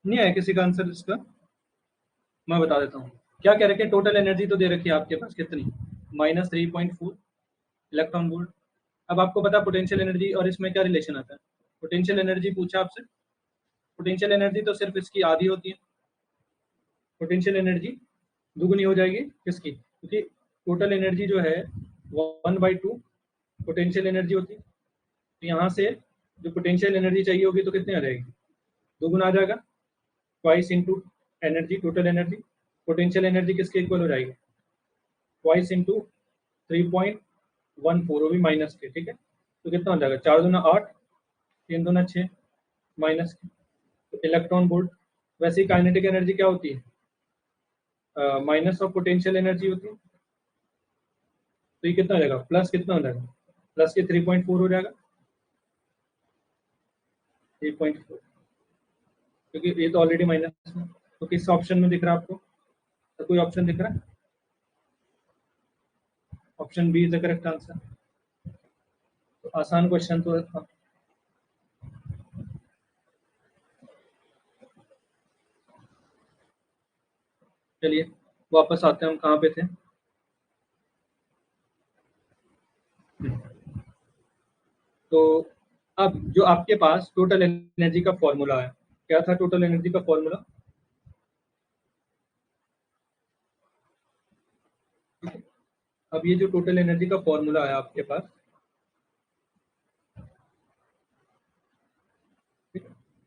नहीं आया किसी का आंसर इसका? मैं बता देता हूँ। क्या कह रखे हैं, टोटल एनर्जी तो दे रखी है आपके पास कितनी, -3.4 इलेक्ट्रॉन वोल्ट। अब आपको पता पोटेंशियल एनर्जी और इसमें क्या रिलेशन आता है? पोटेंशियल एनर्जी पूछा आपसे, पोटेंशियल एनर्जी तो सिर्फ इसकी आधी होती है। पोटेंशियल एनर्जी दुगनी हो जाएगी किसकी? क्योंकि टोटल एनर्जी जो है 1/2 पोटेंशियल एनर्जी होती है। तो यहाँ से जो पोटेंशियल एनर्जी चाहिए होगी तो कितनी आ जाएगी? दोगुना आ जाएगा, twice into energy, total energy. Potential energy किसके इक्वल हो जाएगी? ट्वाइस इंटू 3.14, वो भी माइनस के, ठीक है। तो कितना हो जाएगा? 4×2 = 8, 3×2 = 6, माइनस के। तो इलेक्ट्रॉन वोल्ट। वैसे ही काइनेटिक एनर्जी क्या होती है? माइनस ऑफ पोटेंशियल एनर्जी होती है। तो ये कितना हो जाएगा? प्लस कितना हो जाएगा? प्लस के 3.4 हो जाएगा, 3.4, क्योंकि ये तो ऑलरेडी माइनस में। तो किस ऑप्शन में दिख रहा है आपको? तो कोई ऑप्शन दिख रहा है? Option B is the correct answer. तो आसान क्वेश्चन तो था। चलिए वापस आते हैं, हम कहाँ पे थे? तो अब जो आपके पास टोटल एनर्जी का फॉर्मूला है, क्या था टोटल एनर्जी का फॉर्मूला? अब ये जो टोटल एनर्जी का फॉर्मूला है आपके पास,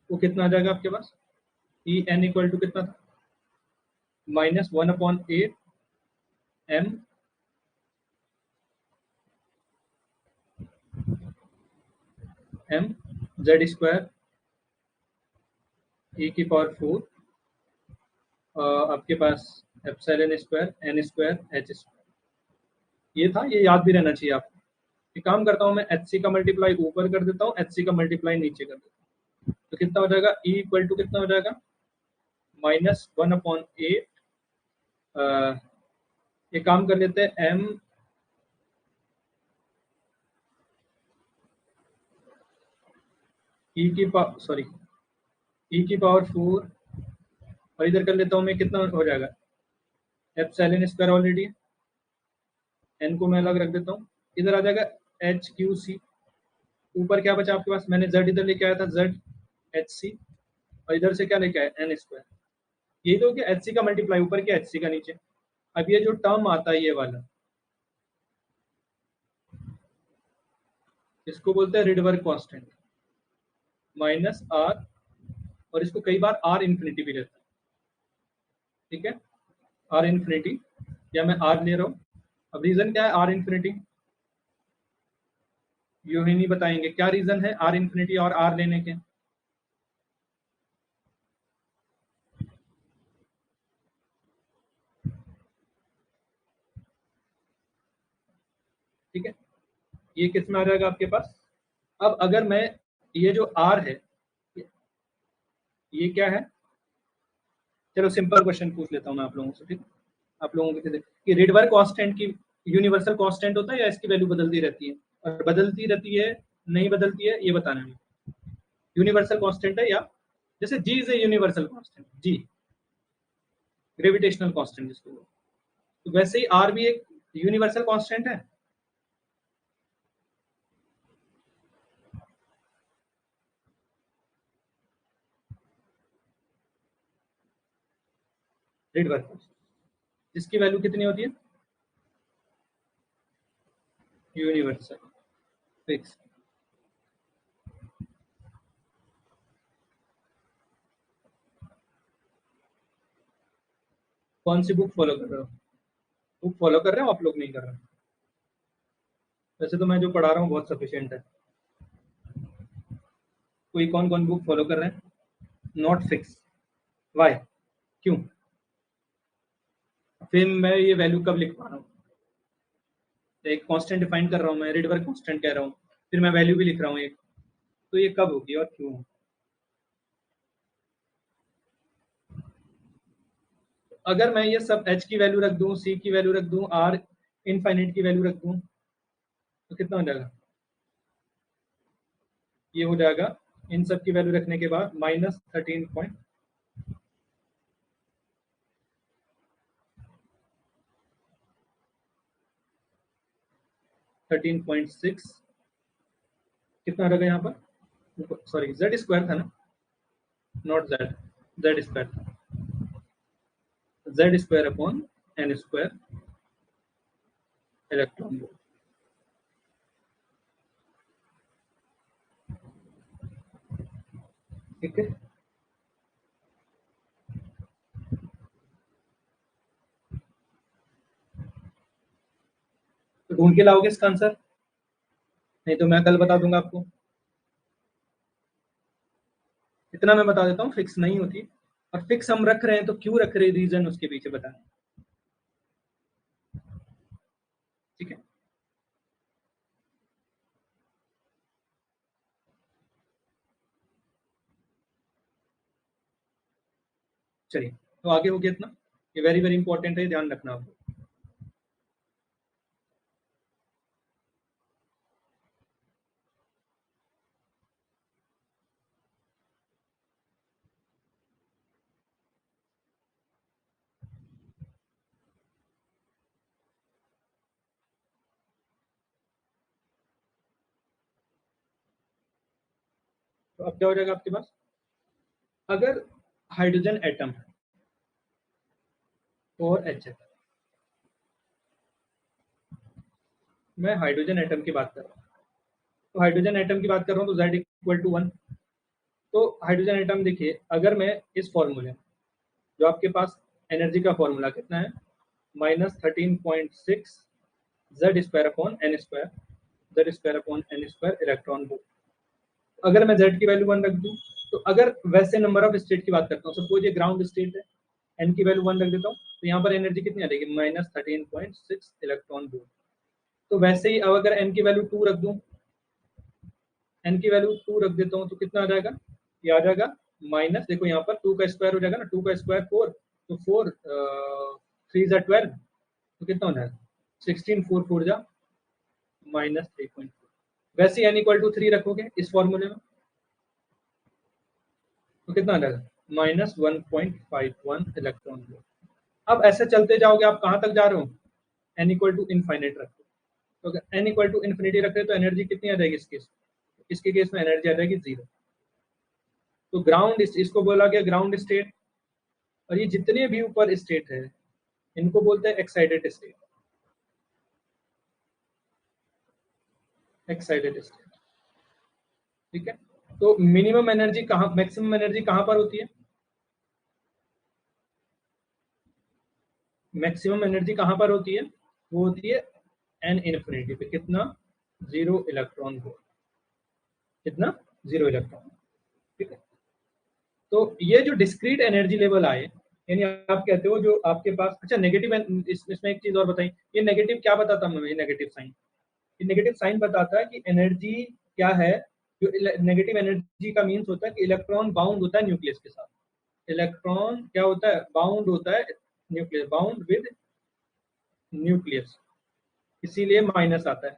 वो कितना आ जाएगा आपके पास? ई एन इक्वल टू कितना था? -1/8 m z² e⁴ आपके पास ε² n² h²। ये था, ये याद भी रहना चाहिए आपको। एक काम करता हूँ मैं, एच सी का मल्टीप्लाई ऊपर कर देता हूँ, एच सी का मल्टीप्लाई नीचे कर देता हूँ, तो कितना हो जाएगा? ई इक्वल टू कितना हो जाएगा? -1/8। ये काम कर लेते हैं, एम ई की पावर, सॉरी, e⁴, और इधर कर लेता हूँ मैं, कितना हो जाएगा? ε² ऑलरेडी, एन को मैं अलग रख देता हूँ, इधर आ जाएगा HQC। ऊपर क्या बचा आपके पास? मैंने z इधर लेके आया था, ZHC, और इधर से क्या लेके आया? n²। ये तो क्या, HC का मल्टीप्लाई ऊपर किया, HC का नीचे। अब ये जो टर्म आता है ये वाला, इसको बोलते हैं रिडवर्क कांस्टेंट, -r, और इसको कई बार r इन्फिनिटी भी रहता है, ठीक है, r इन्फिनिटी, या मैं r ले रहा हूँ। अब रीजन क्या है r इन्फिनिटी? यू ही नहीं बताएंगे क्या रीजन है r इन्फिनिटी और r लेने के? ठीक है, ये किस में आ जाएगा आपके पास? अब अगर मैं, ये जो r है, ये क्या है? चलो सिंपल क्वेश्चन पूछ लेता हूँ मैं आप लोगों से, ठीक है? आप लोगों के लिए कि रिडवर्क कांस्टेंट की यूनिवर्सल कांस्टेंट होता है या इसकी वैल्यू बदलती रहती है? और बदलती रहती है, नहीं बदलती है, ये बताना है। यूनिवर्सल कांस्टेंट है, या जैसे G is a universal constant, G gravitational constant जिसको बोलते हैं, तो वैसे ही आर भी एक यूनिवर्सल कांस्टेंट है। रिडवर्क, जिसकी वैल्यू कितनी होती है? Universal fix. कौन सी बुक फॉलो कर रहे हो? बुक फॉलो कर रहे हो आप लोग, नहीं कर रहे हो? वैसे तो मैं जो पढ़ा रहा हूँ बहुत सफिशिएंट है। कोई कौन कौन बुक फॉलो कर रहे हैं? नॉट फिक्स, वाई, क्यों? फिर मैं ये वैल्यू कब लिख पा रहा हूँ? एक कांस्टेंट डिफाइन कर रहा हूँ मैं, रिडवर्क कांस्टेंट कह रहा हूँ, फिर मैं वैल्यू भी लिख रहा हूँ एक, तो ये कब होगी और क्यों? अगर मैं ये सब h की वैल्यू रख दूं, c की वैल्यू रख दूं, r इनफाइनाइट की वैल्यू रख दूं, तो कितना हो जाएगा? ये हो जाएगा, इन सब की वैल्यू रखने के बाद -13.6, कितना रहेगा यहाँ पर? सॉरी, z² था ना, नॉट z, z² था, z² upon n² electron volt, ठीक है। तो ढूंढ के लाओगे इसका आंसर, नहीं तो मैं कल बता दूंगा आपको। इतना मैं बता देता हूँ, फिक्स नहीं होती, और फिक्स हम रख रहे हैं तो क्यों रख रहे हैं, रीजन उसके पीछे बताना, ठीक है। चलिए, तो आगे हो गया इतना, ये वेरी वेरी इंपॉर्टेंट है, ध्यान रखना आपको। तो अब क्या हो जाएगा आपके पास? अगर हाइड्रोजन एटम और एच, मैं हाइड्रोजन एटम की बात कर रहा हूँ, तो हाइड्रोजन एटम की बात कर रहा हूँ तो Z इक्वल टू 1। तो हाइड्रोजन एटम देखिए, अगर मैं इस फॉर्मूले, जो आपके पास एनर्जी का फॉर्मूला कितना है, -13.6 Z square upon N square, Z square upon N square electron volt. अगर मैं जेड की वैल्यू 1 रख दूं, तो अगर वैसे नंबर ऑफ स्टेट की बात करता हूँ, सपोज ये ग्राउंड स्टेट है, एन की वैल्यू 1 रख देता हूँ, तो यहाँ पर एनर्जी कितनी आ जाएगी, -13.6 इलेक्ट्रॉन वोल्ट। तो वैसे ही अब अगर एन की वैल्यू 2 रख दूं, एन की वैल्यू 2 रख देता हूँ, तो कितना आ जाएगा, ये आ जाएगा माइनस, देखो यहाँ पर 2 का स्क्वायर हो जाएगा ना, 2 का स्क्वायर 4, तो 4 3 जा 12, तो कितना हो जाएगा 16, 4 4 जा -3.4। वैसे एन इक्वल टू 3 रखोगे इस फॉर्मूले में, तो कितना आ जाएगा -1.51 इलेक्ट्रॉन वोल्ट। अब ऐसे चलते जाओगे, आप कहाँ तक जा रहे हो, एन इक्वल टू इनफाइनाइट रखो। तो अगर एन इक्वल टू इन्फिनिटी रख रहे हो, तो एनर्जी कितनी आ जाएगी इसके केस में एनर्जी आ जाएगी 0। तो ग्राउंड, इसको बोला गया ग्राउंड स्टेट, और ये जितने भी ऊपर स्टेट है इनको बोलते हैं एक्साइटेड स्टेट, एक्साइटेड स्टेट। ठीक है, तो मिनिमम एनर्जी कहाँ, मैक्सिमम एनर्जी कहाँ पर होती है, मैक्सिमम एनर्जी कहाँ पर होती है, वो होती है एन इन्फिनिटी पे, कितना, 0 इलेक्ट्रॉन वोल्ट, कितना, 0 इलेक्ट्रॉन। ठीक है, तो ये जो डिस्क्रीट एनर्जी लेवल आए, यानी आप कहते हो जो आपके पास, अच्छा नेगेटिव, इसमें एक चीज और बताई, ये नेगेटिव क्या बताता है, ये नेगेटिव साइन, ये नेगेटिव साइन बताता है कि एनर्जी क्या है। जो नेगेटिव एनर्जी का मीन्स होता है कि इलेक्ट्रॉन बाउंड होता है न्यूक्लियस के साथ, इलेक्ट्रॉन क्या होता है, बाउंड होता है न्यूक्लियस, बाउंड विद न्यूक्लियस, इसीलिए माइनस आता है।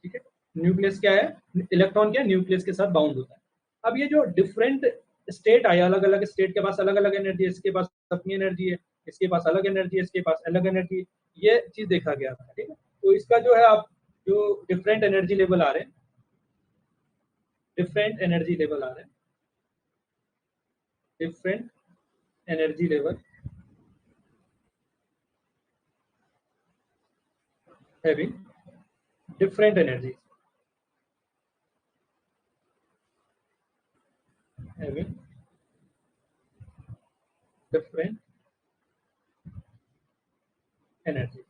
ठीक है, न्यूक्लियस क्या है, इलेक्ट्रॉन क्या है, न्यूक्लियस के साथ बाउंड होता है। अब ये जो डिफरेंट स्टेट आया, अलग अलग स्टेट के पास अलग अलग एनर्जी है, इसके पास अपनी एनर्जी है, इसके पास अलग एनर्जी है, इसके पास अलग एनर्जी है, ये चीज देखा गया था। ठीक है, तो इसका जो है, आप जो डिफरेंट एनर्जी लेवल आ रहे हैं, डिफरेंट एनर्जी लेवल आ रहे हैं, different energy level having different energy, having different energy.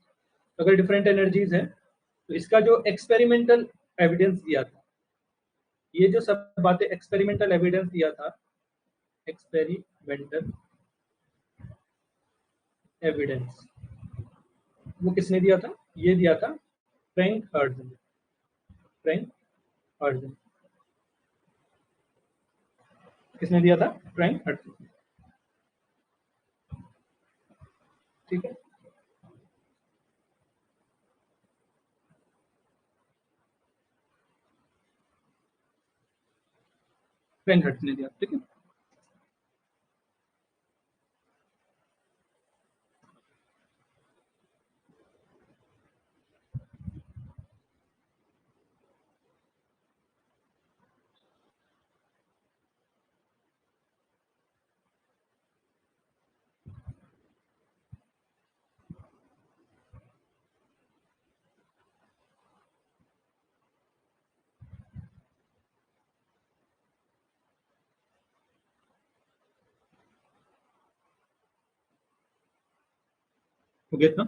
अगर डिफरेंट एनर्जीज है, तो इसका जो एक्सपेरिमेंटल एविडेंस दिया था, ये जो सब बातें एक्सपेरिमेंटल एविडेंस दिया था, एक्सपेरिमेंटल एविडेंस, वो किसने दिया था, ये दिया था फ्रैंक हर्ट्ज ने, फ्रैंक हर्ट्ज ने, किसने दिया था, फ्रैंक हर्ट्ज ने। ठीक है, फ्रैंक हर्ट्ज ने दिया। ठीक है, हो गया था।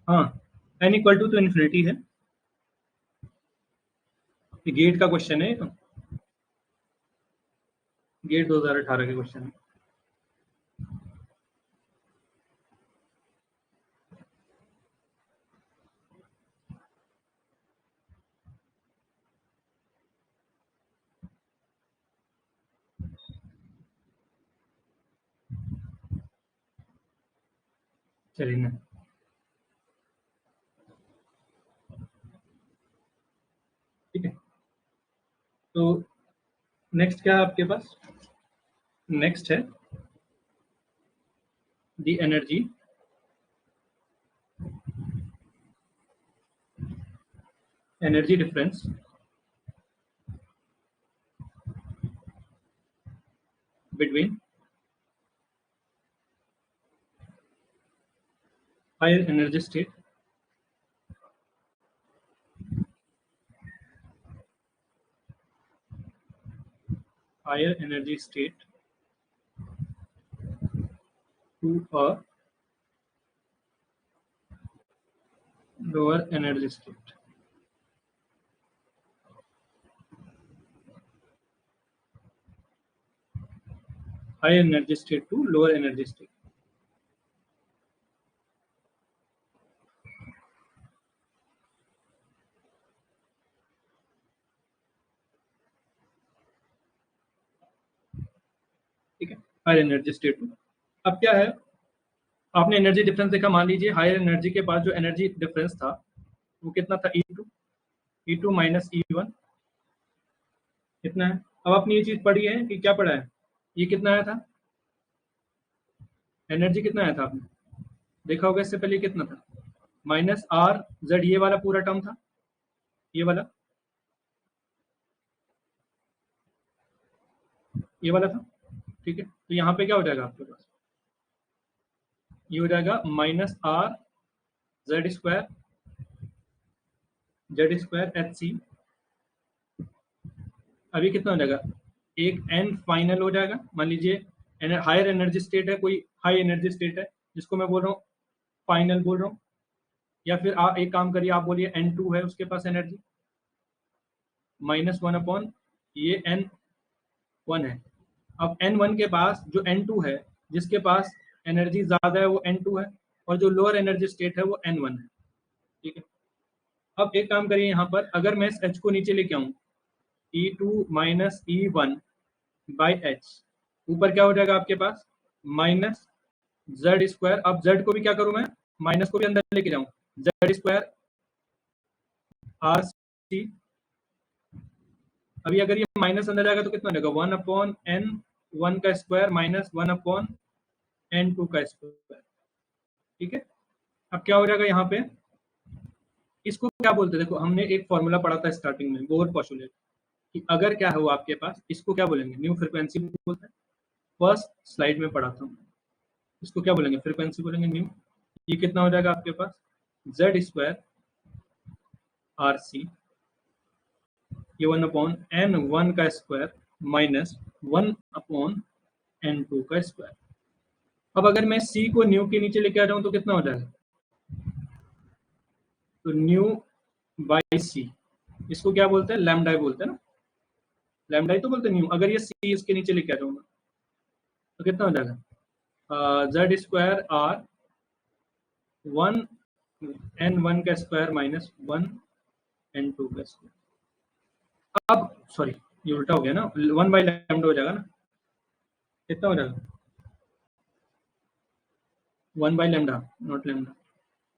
हाँ, एन इक्वल टू तो इन्फिनिटी है, ये गेट का क्वेश्चन है, तो गेट 2018 के क्वेश्चन है। चलिए ना, ठीक है। तो नेक्स्ट क्या है आपके पास? नेक्स्ट है the energy difference between higher energy state to a lower energy state. Higher energy state to lower energy state. ठीक है, हायर एनर्जी स्टेट टू। अब क्या है, आपने एनर्जी डिफरेंस देखा, मान लीजिए हायर एनर्जी के पास जो एनर्जी डिफरेंस था वो कितना था, E2 माइनस E1 कितना है। अब आपने ये चीज पढ़ी है कि क्या पढ़ा है, ये कितना आया था, एनर्जी कितना आया था आपने देखा होगा इससे पहले, कितना था, -R Z, ये वाला पूरा टर्म था, ये वाला था। ठीक है, तो यहाँ पे क्या हो जाएगा आपके पास, ये हो जाएगा -R Z² HC। अभी कितना हो जाएगा, एक n फाइनल हो जाएगा। मान लीजिए हायर एनर्जी स्टेट है, कोई हाई एनर्जी स्टेट है जिसको मैं बोल रहा हूँ फाइनल बोल रहा हूँ, या फिर एक काम करिए, आप बोलिए N2 है उसके पास एनर्जी, -1 ये N1 है। अब N1 के पास जो N2 है, जिसके पास एनर्जी ज्यादा है वो N2 है, और जो लोअर एनर्जी स्टेट है वो N1 है। ठीक है, अब एक काम करिए, यहाँ पर अगर मैं इस H को नीचे लेके आऊँ, E2 minus E1 by H, ऊपर क्या हो जाएगा आपके पास, -Z²। अब Z को भी क्या करूं मैं, माइनस को भी अंदर लेके जाऊं, Z²RC। अभी अगर ये माइनस अंदर जाएगा तो कितना हो जाएगा, 1/N1 का स्क्वायर माइनस 1/N2 का स्क्वायर। ठीक है, अब क्या हो जाएगा यहाँ पे, इसको क्या बोलते हैं, देखो हमने एक फॉर्मूला पढ़ा था स्टार्टिंग में, बोर पॉस्टुलेट, कि अगर क्या हो आपके पास, इसको क्या बोलेंगे, न्यू फ्रीक्वेंसी बोलते हैं, फर्स्ट स्लाइड में पढ़ा था। इसको क्या बोलेंगे, फ्रीक्वेंसी बोलेंगे न्यू। ये कितना हो जाएगा आपके पास, Z²RC, ये 1/N1 का स्क्वायर माइनस 1/N2 का स्क्वायर। अब अगर मैं C को न्यू के नीचे लेके आ जाऊं तो कितना हो जाएगा, तो न्यू बाई C, इसको क्या बोलते हैं, लैम्डा बोलते हैं ना, लैम्डा ही तो बोलते हैं न्यू। अगर ये C इसके नीचे लेके आ जाऊंगा तो कितना हो जाएगा, Z²R 1/N1 का स्क्वायर माइनस 1/N2 का स्क्वायर। अब सॉरी, ये उल्टा हो गया ना, 1/लैम्डा हो जाएगा ना, कितना हो जाएगा, 1/लैम्डा, नॉट लैम्डा।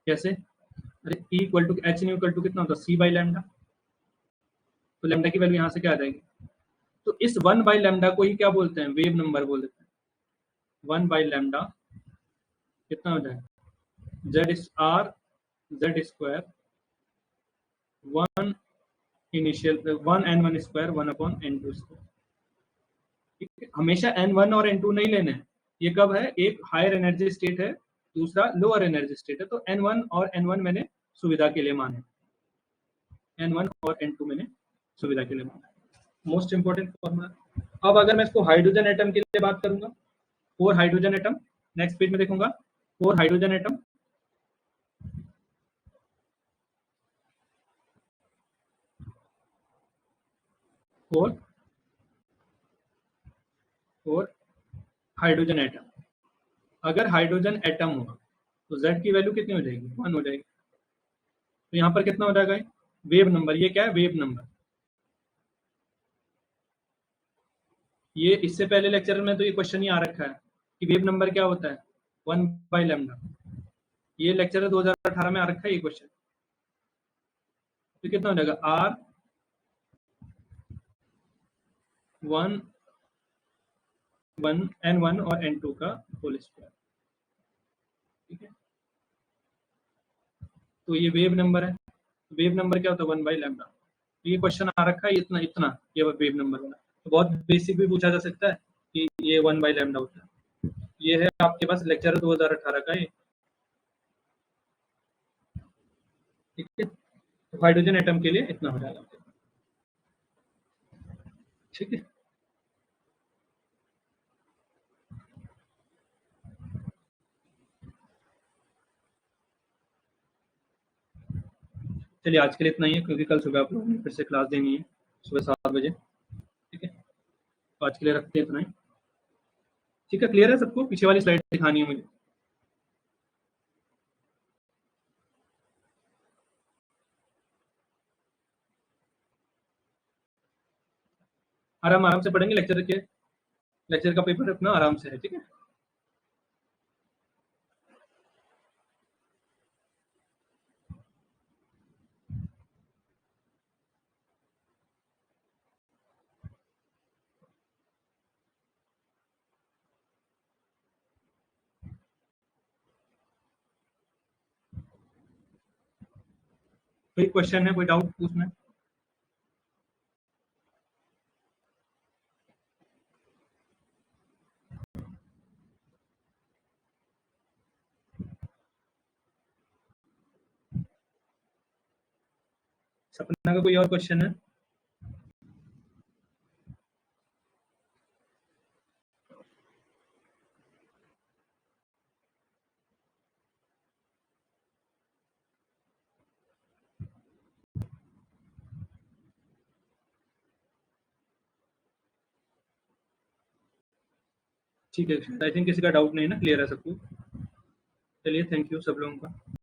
कैसे, अरे E equal to H nu equal to कितना होता है, C/लैम्डा, तो लैम्डा की वैल्यू यहाँ से क्या आ जाएगी, तो इस 1/लैम्डा को ही क्या बोलते हैं, वेव नंबर बोल देते हैं। 1/लैम्डा कितना हो जाएगा, Z² 1 इनिशियल 1/N1², 1/N2²। ठीक है, हमेशा N1 और N2 नहीं लेने हैं, ये कब है, एक हायर एनर्जी स्टेट है, दूसरा लोअर एनर्जी स्टेट है, तो N1 और N1 मैंने सुविधा के लिए माने, N1 और N2 मैंने सुविधा के लिए माना, मोस्ट इंपोर्टेंट फॉर्मूला। अब अगर मैं इसको हाइड्रोजन एटम के लिए बात करूंगा, 4 हाइड्रोजन एटम, नेक्स्ट पेज में देखूंगा, 4 हाइड्रोजन एटम, 4 हाइड्रोजन एटम। अगर हाइड्रोजन एटम होगा तो Z की वैल्यू कितनी हो जाएगी, 1 हो जाएगी। तो यहाँ पर कितना हो जाएगा, वेव नंबर, ये क्या है, वेव नंबर। ये इससे पहले लेक्चर में तो ये क्वेश्चन ही आ रखा है कि वेव नंबर क्या होता है, 1/लैम्डा। ये लेक्चर 2018 में आ रखा है ये क्वेश्चन। तो कितना हो जाएगा R 1 N1 और N2 का होल स्क्वायर। ठीक है, तो ये वेव नंबर है। वेव नंबर क्या होता है 1/λ। ये क्वेश्चन आ रखा है इतना इतना, ये वेव नंबर वाला। तो बहुत बेसिक भी पूछा जा सकता है कि ये 1/λ होता है। ये है आपके पास लेक्चर 2018 का ये। ठीक है, तो हाइड्रोजन एटम के लिए इतना हो जाएगा। ठीक है, चलिए आज के लिए इतना ही है, क्योंकि कल सुबह आप लोगों ने फिर से क्लास देनी है सुबह 7 बजे। ठीक है, तो आज के लिए रखते हैं इतना ही। ठीक है, क्लियर है सबको? पीछे वाली स्लाइड दिखानी है मुझे। आराम आराम से पढ़ेंगे लेक्चर का पेपर अपना आराम से है। ठीक है, कोई क्वेश्चन है, कोई डाउट पूछना है? सपना का कोई और क्वेश्चन है? ठीक है, आई थिंक किसी का डाउट नहीं है ना, क्लियर है सबको। चलिए, थैंक यू सब लोगों का।